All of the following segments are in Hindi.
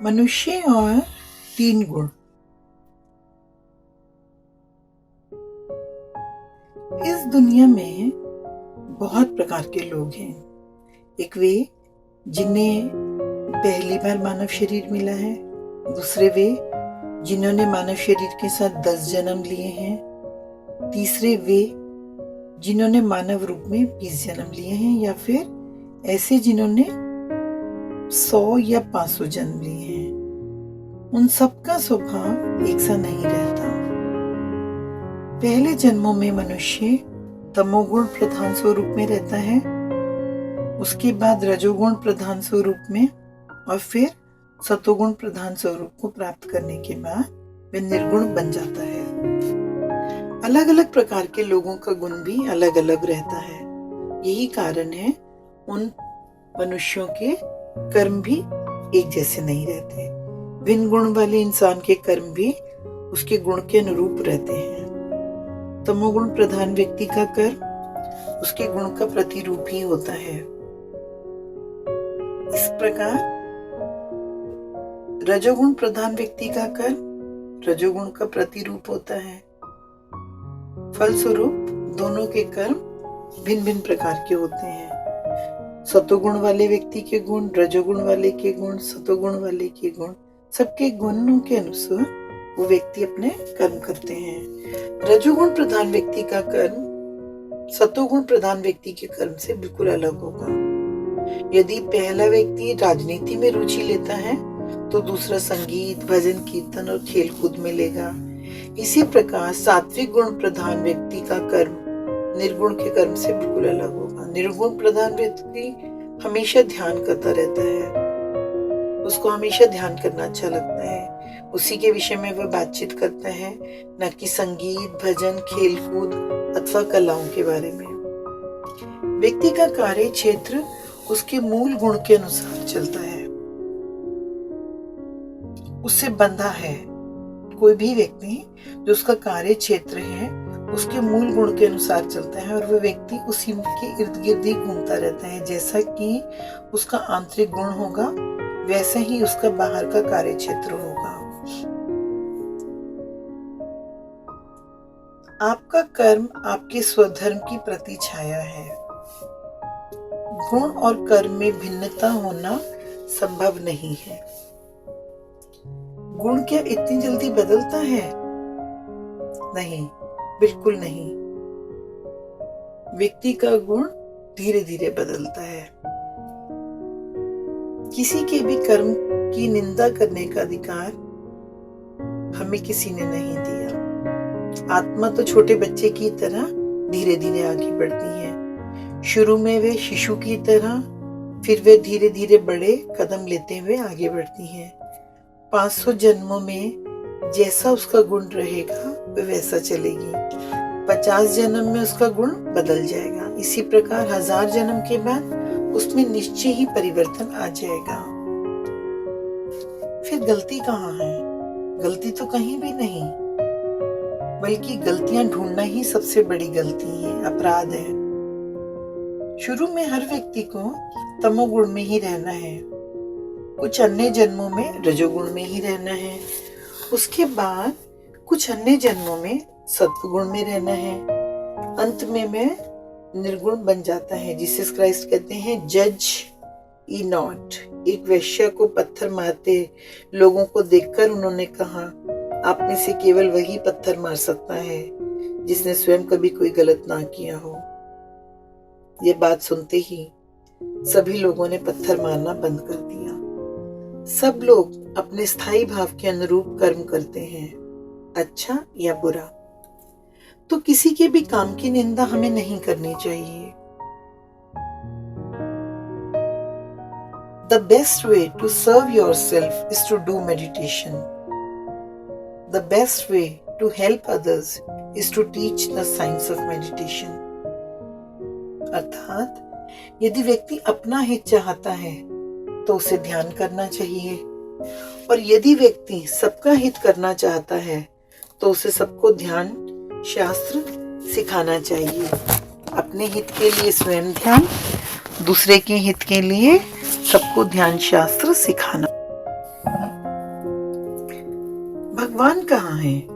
मनुष्य और 3 गुण। इस दुनिया में बहुत प्रकार के लोग हैं। एक वे जिन्हें पहली बार मानव शरीर मिला है, दूसरे वे जिन्होंने मानव शरीर के साथ 10 जन्म लिए हैं, तीसरे वे जिन्होंने मानव रूप में 20 जन्म लिए हैं, या फिर ऐसे जिन्होंने 100 या 500 जन्म लिए हैं। उन सबका स्वभाव एक सा नहीं रहता। पहले जन्मों में मनुष्य तमोगुण प्रधान स्वरूप में रहता है, उसके बाद रजोगुण प्रधान स्वरूप में, और फिर सतोगुण प्रधान स्वरूप को प्राप्त करने के बाद वह निर्गुण बन जाता है। अलग अलग प्रकार के लोगों का गुण भी अलग अलग रहता है। यही कारण है उन मनुष्यों के कर्म भी एक जैसे नहीं रहते। भिन्न गुण वाले इंसान के कर्म भी उसके गुण के अनुरूप रहते हैं। तमोगुण प्रधान व्यक्ति का कर्म उसके गुण का प्रतिरूप ही होता है। इस प्रकार रजोगुण प्रधान व्यक्ति का कर्म रजोगुण का प्रतिरूप होता है। फलस्वरूप दोनों के कर्म भिन्न भिन्न प्रकार के होते हैं। सतोगुण वाले व्यक्ति के गुण, रजोगुण वाले के गुण, सतोगुण वाले के गुण, सबके गुणों के अनुसार वो व्यक्ति अपने कर्म करते हैं। रजोगुण प्रधान व्यक्ति का कर्म सतोगुण प्रधान व्यक्ति के कर्म से बिल्कुल अलग होगा। यदि पहला व्यक्ति राजनीति में रुचि लेता है तो दूसरा संगीत, भजन, कीर्तन और खेलकूद में लेगा। इसी प्रकार सात्विक गुण प्रधान व्यक्ति का कर्म निर्गुण के कर्म से बिल्कुल अलग होगा। निर्गुण प्रधान व्यक्ति हमेशा ध्यान करता रहता है, उसको हमेशा ध्यान करना अच्छा लगता है, उसी के विषय में वह बातचीत करता है, न कि संगीत, भजन, खेलकूद अथवा कलाओं के बारे में। व्यक्ति का कार्य क्षेत्र उसके मूल गुण के अनुसार चलता है, उससे बंधा है। कोई भी व्यक्ति जो उसका कार्य क्षेत्र है उसके मूल गुण के अनुसार चलता है, और वह व्यक्ति उसी के इर्द गिर्द ही घूमता रहता है। जैसा कि उसका आंतरिक गुण होगा वैसे ही उसका बाहर का कार्य क्षेत्र होगा। आपका कर्म आपके स्वधर्म की प्रतिछाया है। गुण और कर्म में भिन्नता होना संभव नहीं है। गुण क्या इतनी जल्दी बदलता है? नहीं, बिल्कुल नहीं। व्यक्ति का गुण धीरे धीरे बदलता है। किसी के भी कर्म की निंदा करने का अधिकार हमें किसी ने नहीं दिया। आत्मा तो छोटे बच्चे की तरह धीरे धीरे आगे बढ़ती है। शुरू में वे शिशु की तरह, फिर वे धीरे धीरे बड़े कदम लेते हुए आगे बढ़ती हैं। 500 जन्मों में जैसा उसका गुण रहेगा वह वैसा चलेगी। 50 जन्म में उसका गुण बदल जाएगा। इसी प्रकार 1000 जन्म के बाद उसमें निश्चय ही परिवर्तन आ जाएगा। फिर गलती कहाँ है? गलती तो कहीं भी नहीं, बल्कि गलतियां ढूंढना ही सबसे बड़ी गलती है, अपराध है। शुरू में हर व्यक्ति को तमोगुण में ही रहना है, कुछ अन्य जन्मों में रजोगुण में ही रहना है, उसके बाद कुछ अन्य जन्मों में सत्वगुण में रहना है, अंत में निर्गुण बन जाता है। जीसस क्राइस्ट कहते हैं, जज ई नॉट। एक वेश्या को पत्थर मारते लोगों को देखकर उन्होंने कहा, आप में से केवल वही पत्थर मार सकता है जिसने स्वयं कभी कोई गलत ना किया हो। ये बात सुनते ही सभी लोगों ने पत्थर मारना बंद कर दिया। सब लोग अपने स्थायी भाव के अनुरूप कर्म करते हैं, अच्छा या बुरा। तो किसी के भी काम की निंदा हमें नहीं करनी चाहिए। The best way to serve yourself is to do meditation. The best way to help others is to teach the science of meditation. अर्थात यदि व्यक्ति अपना हित चाहता है तो उसे ध्यान करना चाहिए, और यदि व्यक्ति सबका हित करना चाहता है तो उसे सबको ध्यान शास्त्र सिखाना चाहिए। अपने हित के लिए स्वयं ध्यान, दूसरे के हित के लिए सबको ध्यान शास्त्र सिखाना। भगवान कहाँ है?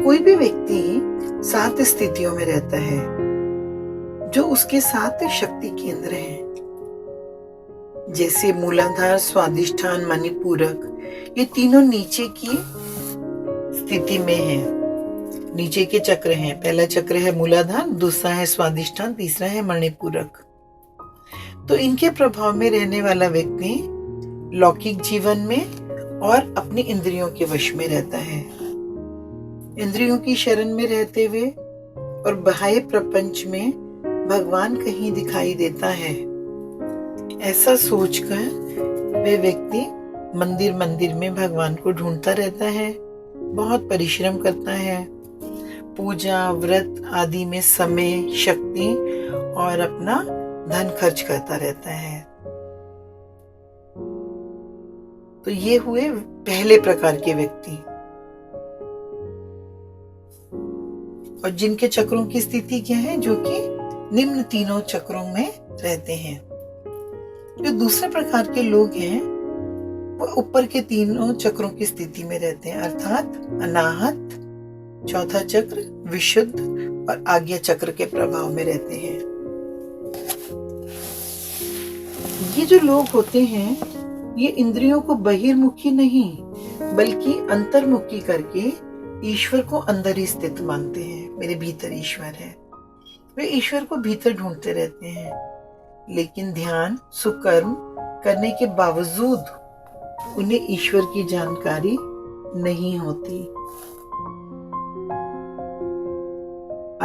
कोई भी व्यक्ति 7 स्थितियों में रहता है जो उसके 7 शक्ति केंद्र हैं, जैसे मूलाधार, स्वादिष्ठान, मणिपूरक। ये तीनों नीचे की स्थिति में है, नीचे के चक्र हैं। पहला चक्र है मूलाधार, दूसरा है स्वादिष्ठान, तीसरा है मणिपूरक। तो इनके प्रभाव में रहने वाला व्यक्ति लौकिक जीवन में और अपनी इंद्रियों के वश में रहता है। इंद्रियों की शरण में रहते हुए और बाह्य प्रपंच में भगवान कहीं दिखाई देता है, ऐसा सोचकर वे व्यक्ति मंदिर मंदिर में भगवान को ढूंढता रहता है, बहुत परिश्रम करता है, पूजा व्रत आदि में समय, शक्ति और अपना धन खर्च करता रहता है। तो ये हुए पहले प्रकार के व्यक्ति, और जिनके चक्रों की स्थिति क्या है, जो कि निम्न तीनों चक्रों में रहते हैं। जो दूसरे प्रकार के लोग हैं वो ऊपर के तीनों चक्रों की स्थिति में रहते हैं, अर्थात अनाहत, चौथा चक्र, विशुद्ध और आज्ञा चक्र के प्रभाव में रहते हैं। ये जो लोग होते हैं ये इंद्रियों को बहिर्मुखी नहीं बल्कि अंतर्मुखी करके ईश्वर को अंदर ही स्थित मानते हैं। मेरे भीतर ईश्वर है। वे ईश्वर को भीतर ढूंढते रहते हैं, लेकिन ध्यान सुकर्म करने के बावजूद उन्हें ईश्वर की जानकारी नहीं होती।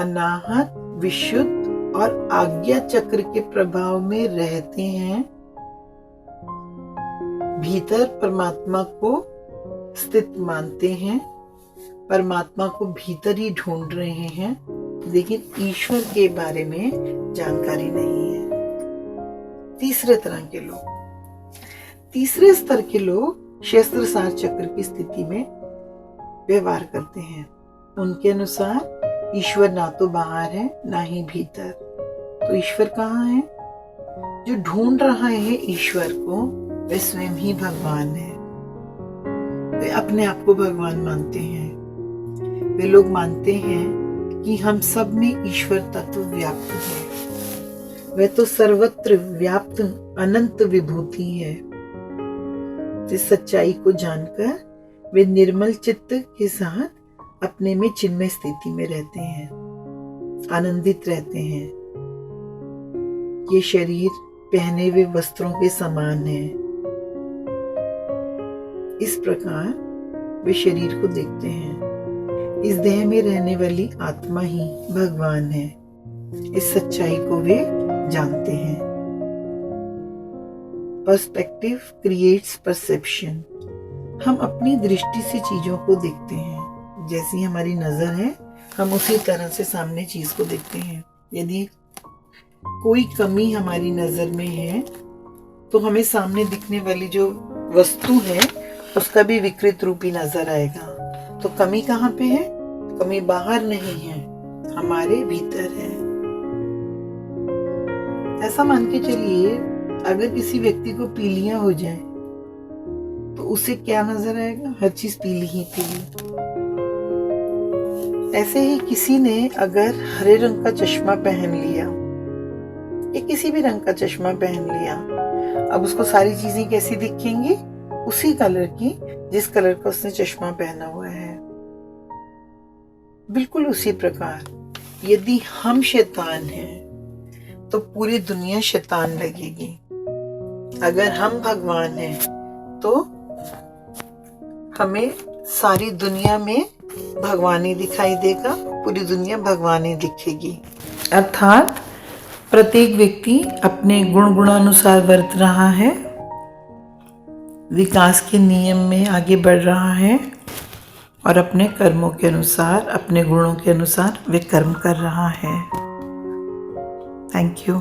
अनाहत, विशुद्ध और आज्ञा चक्र के प्रभाव में रहते हैं, भीतर परमात्मा को स्थित मानते हैं, परमात्मा को भीतर ही ढूंढ रहे हैं, लेकिन ईश्वर के बारे में जानकारी नहीं है। तीसरे तरह के लोग, तीसरे स्तर के लोग शस्त्रसार चक्र की स्थिति में व्यवहार करते हैं। उनके अनुसार ईश्वर ना तो बाहर है ना ही भीतर। तो ईश्वर कहाँ है? जो ढूंढ रहा है ईश्वर को वे स्वयं ही भगवान है। वे अपने आप को भगवान मानते हैं। वे लोग मानते हैं कि हम सब में ईश्वर तत्व व्याप्त है। वह तो सर्वत्र व्याप्त अनंत विभूति है। इस सच्चाई को जानकर वे निर्मल चित्त के साथ अपने में चिन्मय स्थिति में रहते हैं, आनंदित रहते हैं। ये शरीर पहने हुए वस्त्रों के समान है। इस प्रकार वे शरीर को देखते हैं। इस देह में रहने वाली आत्मा ही भगवान है। इस सच्चाई को वे जानते हैं। Perspective creates perception. हम अपनी दृष्टि से चीजों को देखते हैं। जैसी हमारी नजर है हम उसी तरह से सामने चीज को देखते हैं। यदि कोई कमी हमारी नजर में है तो हमें सामने दिखने वाली जो वस्तु है उसका भी विकृत रूप ही नजर आएगा। तो कमी कहाँ पे है? कमी बाहर नहीं है, हमारे भीतर है। ऐसा मान के चलिए अगर किसी व्यक्ति को पीलियां हो जाए तो उसे क्या नजर आएगा? हर चीज पीली ही पीली। ऐसे ही किसी ने अगर हरे रंग का चश्मा पहन लिया या किसी भी रंग का चश्मा पहन लिया, अब उसको सारी चीजें कैसी दिखेंगी? उसी कलर की जिस कलर का उसने चश्मा पहना हुआ है। बिल्कुल उसी प्रकार यदि हम शैतान हैं तो पूरी दुनिया शैतान लगेगी। अगर हम भगवान हैं तो हमें सारी दुनिया में भगवान ही दिखाई देगा, पूरी दुनिया भगवान ही दिखेगी। अर्थात प्रत्येक व्यक्ति अपने गुण गुणानुसार वर्त रहा है, विकास के नियम में आगे बढ़ रहा है और अपने कर्मों के अनुसार, अपने गुणों के अनुसार वे कर्म कर रहा है। Thank you.